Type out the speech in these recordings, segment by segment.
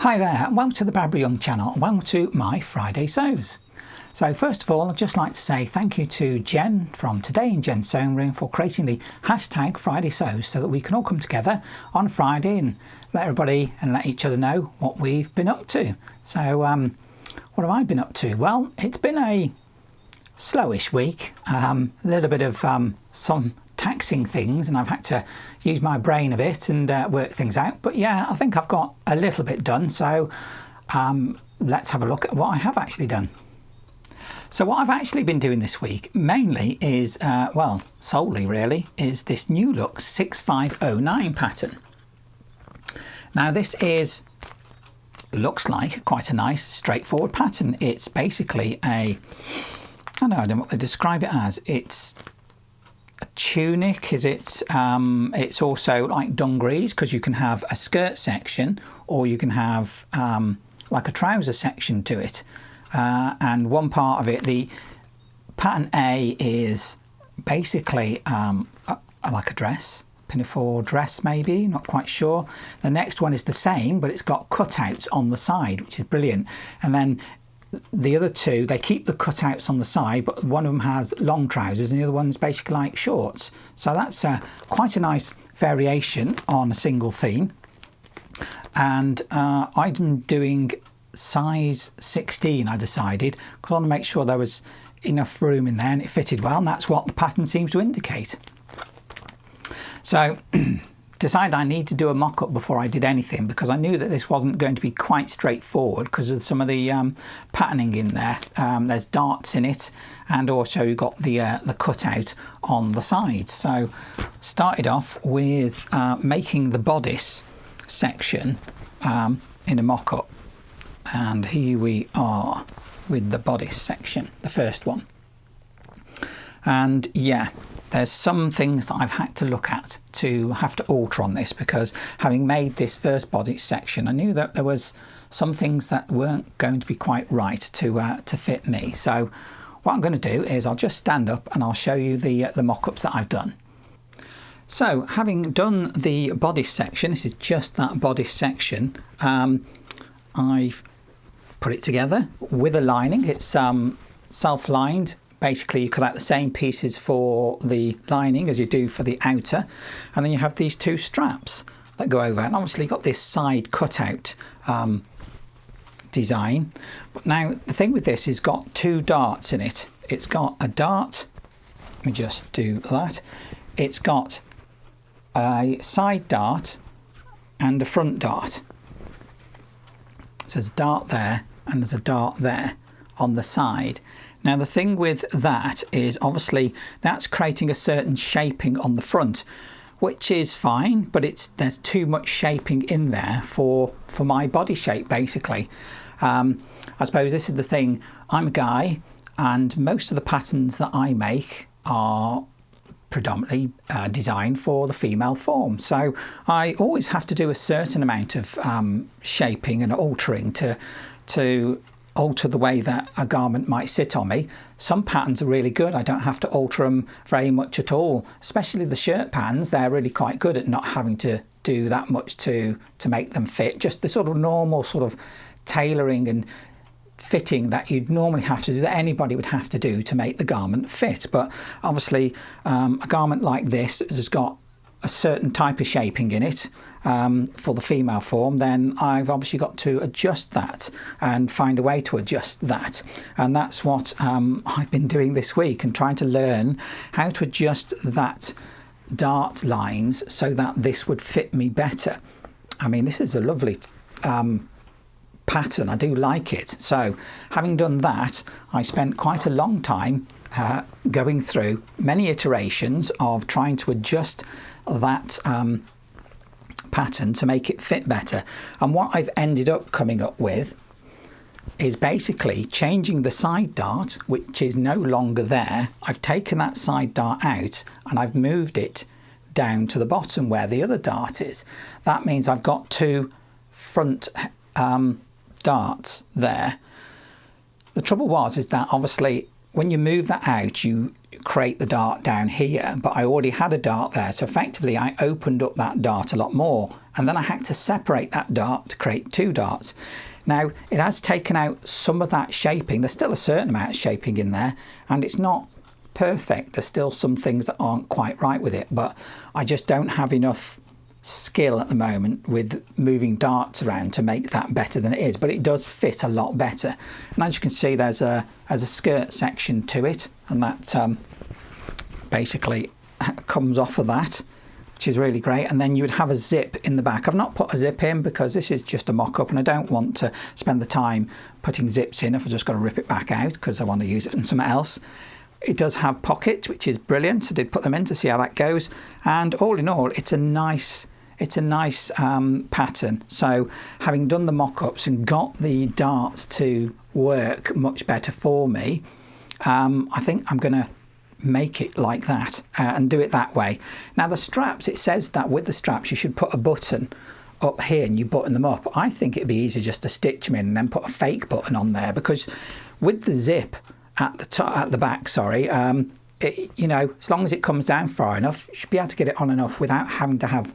Hi there, and welcome to the Bradbury Young channel and welcome to my Friday Sews. So first of all, I'd just like to say thank you to Jen from Today in Jen's Sewing Room for creating the hashtag Friday Sews so that we can all come together on Friday and let everybody and let each other know what we've been up to. So what have I been up to? Well, it's been a slowish week, a little bit of some taxing things, and I've had to use my brain a bit and work things out, but yeah, I think I've got a little bit done. So let's have a look at what I have actually done. So what I've actually been doing this week mainly is well, solely really, is this new look 6509 pattern. Now this looks like quite a nice straightforward pattern. It's basically I don't know what they describe it as. It's a tunic, is it? It's also like dungarees, because you can have a skirt section or you can have like a trouser section to it. And one part of it, the pattern A, is basically like a dress, pinafore dress maybe, not quite sure. The next one is the same, but it's got cutouts on the side, which is brilliant. And then the other two, they keep the cutouts on the side, but one of them has long trousers and the other one's basically like shorts. So that's quite a nice variation on a single theme. And I'm doing size 16, I decided, because I want to make sure there was enough room in there and it fitted well, and that's what the pattern seems to indicate. So decided I need to do a mock-up before I did anything, because I knew that this wasn't going to be quite straightforward because of some of the patterning in there. There's darts in it, and also you've got the cutout on the sides. So started off with making the bodice section in a mock-up, and here we are with the bodice section, the first one. And yeah, there's some things that I've had to look at to have to alter on this, because having made this first bodice section, I knew that there was some things that weren't going to be quite right to fit me. So what I'm going to do is I'll just stand up and I'll show you the mock-ups that I've done. So having done the bodice section, this is just that bodice section, I've put it together with a lining. It's self-lined. Basically, you collect the same pieces for the lining as you do for the outer, and then you have these two straps that go over, and obviously you've got this side cutout design. But now the thing with this is got two darts in it. It's got a dart, let me just do that, it's got a side dart and a front dart. So there's a dart there and there's a dart there on the side. Now the thing with that is obviously that's creating a certain shaping on the front, which is fine, but there's too much shaping in there for my body shape basically. I suppose this is the thing, I'm a guy and most of the patterns that I make are predominantly designed for the female form, so I always have to do a certain amount of shaping and altering to alter the way that a garment might sit on me. Some patterns are really good, I don't have to alter them very much at all, especially the shirt patterns. They're really quite good at not having to do that much to make them fit, just the sort of normal sort of tailoring and fitting that you'd normally have to do, that anybody would have to do to make the garment fit. But obviously a garment like this has got a certain type of shaping in it for the female form, then I've obviously got to adjust that and find a way to adjust that, and that's what I've been doing this week, and trying to learn how to adjust that dart lines so that this would fit me better. I mean, this is a lovely pattern, I do like it. So having done that, I spent quite a long time going through many iterations of trying to adjust that pattern to make it fit better. And what I've ended up coming up with is basically changing the side dart, which is no longer there. I've taken that side dart out and I've moved it down to the bottom where the other dart is. That means I've got two front darts there. The trouble is that obviously when you move that out, you create the dart down here, but I already had a dart there, so effectively I opened up that dart a lot more, and then I had to separate that dart to create 2 darts. Now it has taken out some of that shaping. There's still a certain amount of shaping in there, and it's not perfect. There's still some things that aren't quite right with it, but I just don't have enough skill at the moment with moving darts around to make that better than it is, but it does fit a lot better. And as you can see, there's a skirt section to it, and that basically comes off of that, which is really great. And then you would have a zip in the back. I've not put a zip in because this is just a mock-up and I don't want to spend the time putting zips in if I've just got to rip it back out because I want to use it in something else. It does have pockets, which is brilliant. I did put them in to see how that goes, and all in all it's a nice pattern. So having done the mock-ups and got the darts to work much better for me, I think I'm going to make it like that and do it that way. Now the straps, it says that with the straps you should put a button up here and you button them up. I think it'd be easier just to stitch them in and then put a fake button on there, because with the zip at the top, at the back, sorry, you know, as long as it comes down far enough, you should be able to get it on enough without having to have,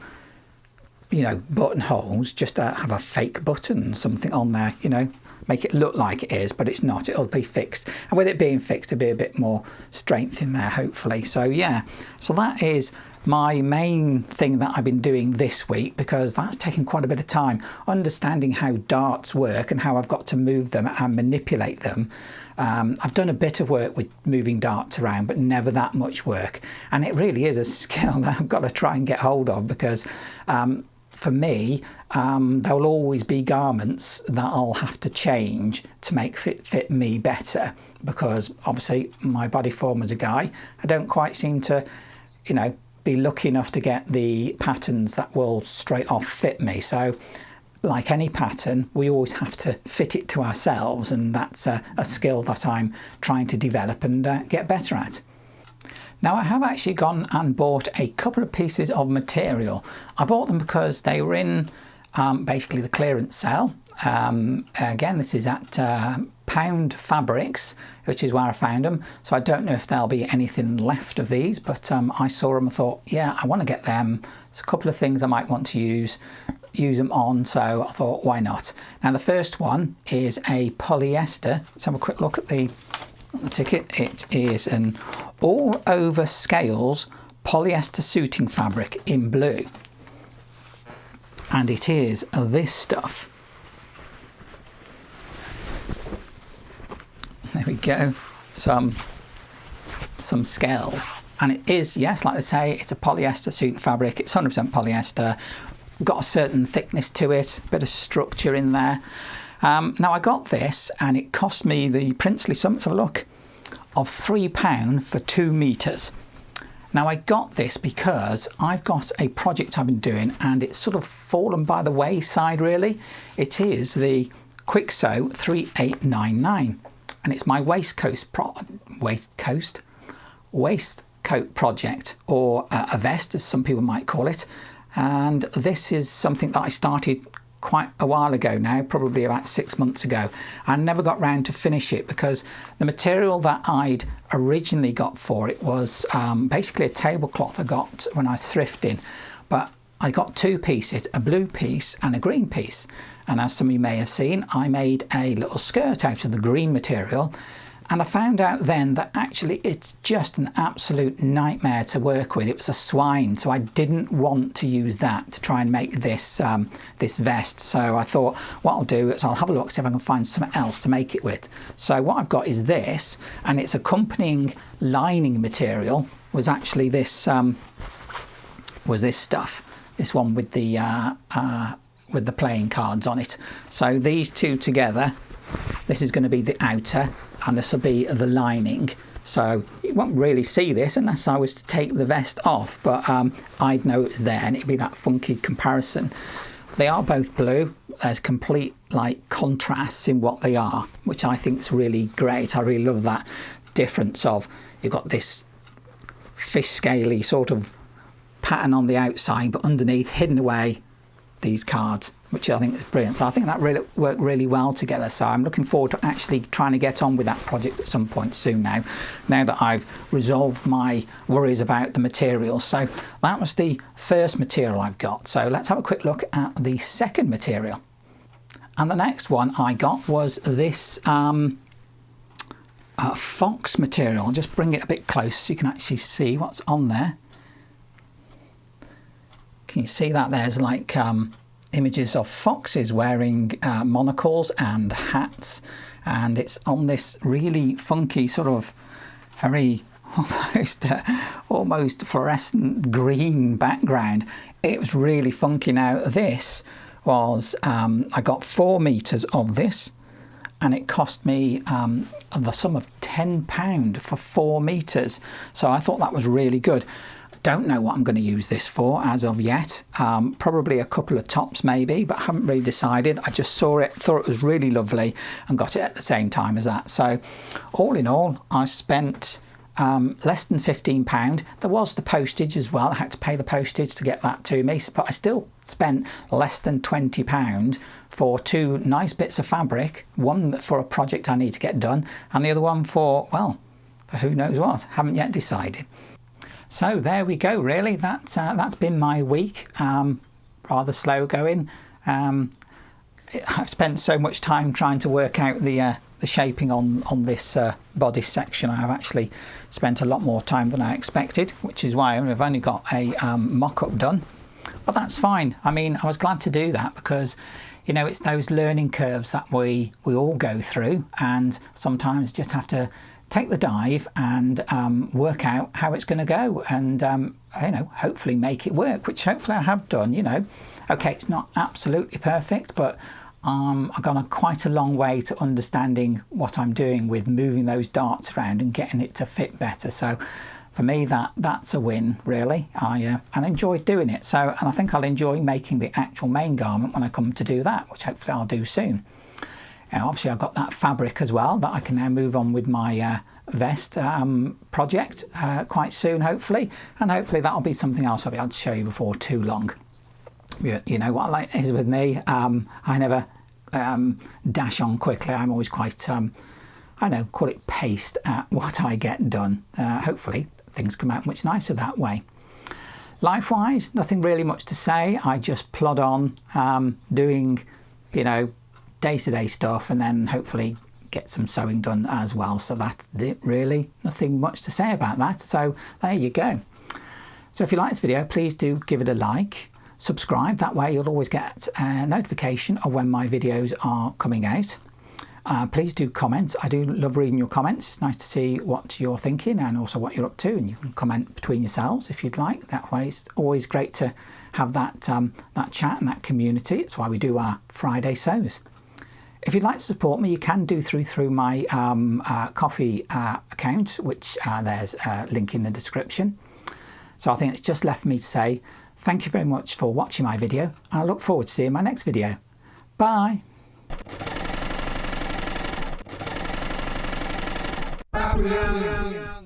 you know, buttonholes. Just have a fake button, something on there, you know, make it look like it is, but it's not. It'll be fixed, and with it being fixed, there'll be a bit more strength in there, hopefully. So yeah, so that is my main thing that I've been doing this week, because that's taken quite a bit of time, understanding how darts work and how I've got to move them and manipulate them. I've done a bit of work with moving darts around, but never that much work, and it really is a skill that I've got to try and get hold of, because for me, there will always be garments that I'll have to change to make fit me better, because obviously my body form as a guy, I don't quite seem to, you know, be lucky enough to get the patterns that will straight off fit me. So like any pattern, we always have to fit it to ourselves, and that's a skill that I'm trying to develop and get better at. Now I have actually gone and bought a couple of pieces of material. I bought them because they were in basically the clearance sale. Again, this is at Pound Fabrics, which is where I found them. So I don't know if there'll be anything left of these, but I saw them and thought, yeah, I want to get them. There's a couple of things I might want to use them on, so I thought, why not? Now the first one is a polyester. Let's have a quick look at the ticket. It is an all over scales polyester suiting fabric in blue, and it is this stuff. There we go, some scales, and it is, yes, like I say, it's a polyester suiting fabric. It's 100% polyester, got a certain thickness to it, bit of structure in there. Now I got this and it cost me the princely sum, let's have a look, of £3 for 2 meters. Now I got this because I've got a project I've been doing and it's sort of fallen by the wayside really. It is the Kwik Sew 3899, and it's my waistcoat project, or a vest as some people might call it. And this is something that I started quite a while ago now, probably about 6 months ago. I never got round to finish it because the material that I'd originally got for it was basically a tablecloth I got when I was thrifting, but I got 2 pieces, a blue piece and a green piece. And as some of you may have seen, I made a little skirt out of the green material. And I found out then that actually it's just an absolute nightmare to work with. It was a swine, so I didn't want to use that to try and make this this vest. So I thought what I'll do is I'll have a look, see if I can find something else to make it with. So what I've got is this, and its accompanying lining material was actually this stuff. This one with the playing cards on it. So these two together, this is going to be the outer and this will be the lining. So you won't really see this unless I was to take the vest off, but I'd know it was there and it'd be that funky comparison. They are both blue. There's complete like contrasts in what they are, which I think is really great. I really love that difference of, you've got this fish scaly sort of pattern on the outside, but underneath, hidden away, these cards. which I think is brilliant. So I think that really worked really well together. So I'm looking forward to actually trying to get on with that project at some point soon now that I've resolved my worries about the materials. So that was the first material I've got. So let's have a quick look at the second material. And the next one I got was this fox material. I'll just bring it a bit close so you can actually see what's on there. Can you see that? There's like images of foxes wearing monocles and hats, and it's on this really funky sort of very almost fluorescent green background. It was really funky. Now this was I got 4 meters of this, and it cost me the sum of £10 for 4 meters. So I thought that was really good. Don't know what I'm going to use this for as of yet. Probably a couple of tops maybe, but I haven't really decided. I just saw it, thought it was really lovely, and got it at the same time as that. So all in all, I spent less than £15. There was the postage as well. I had to pay the postage to get that to me, but I still spent less than £20 for 2 nice bits of fabric, one for a project I need to get done, and the other one for, well, for who knows what. Haven't yet decided. So there we go, really. That's been my week. Rather slow going. I've spent so much time trying to work out the shaping on this body section. I've actually spent a lot more time than I expected, which is why I've only got a mock-up done. But that's fine. I mean, I was glad to do that because, you know, it's those learning curves that we all go through, and sometimes just have to take the dive and work out how it's going to go, and you know, hopefully make it work, which hopefully I have done. You know, okay, it's not absolutely perfect, but I've gone quite a long way to understanding what I'm doing with moving those darts around and getting it to fit better. So for me, that's a win, really. I enjoyed doing it. So, and I think I'll enjoy making the actual main garment when I come to do that, which hopefully I'll do soon. Obviously I've got that fabric as well that I can now move on with my vest project quite soon, hopefully, and hopefully that'll be something else I'll be able to show you before too long. You know what like is with me, I never dash on quickly. I'm always quite I know, call it paced at what I get done. Hopefully things come out much nicer that way. Life wise, nothing really much to say. I just plod on doing, you know, day-to-day stuff, and then hopefully get some sewing done as well. So that's it, really. Nothing much to say about that. So there you go. So if you like this video, please do give it a like, subscribe. That way you'll always get a notification of when my videos are coming out. Please do comment. I do love reading your comments. It's nice to see what you're thinking and also what you're up to, and you can comment between yourselves if you'd like. That way it's always great to have that that chat and that community. It's why we do our Friday sews. If you'd like to support me, you can do through my Ko-fi account, which there's a link in the description. So I think it's just left for me to say thank you very much for watching my video. I look forward to seeing my next video. Bye. Bye.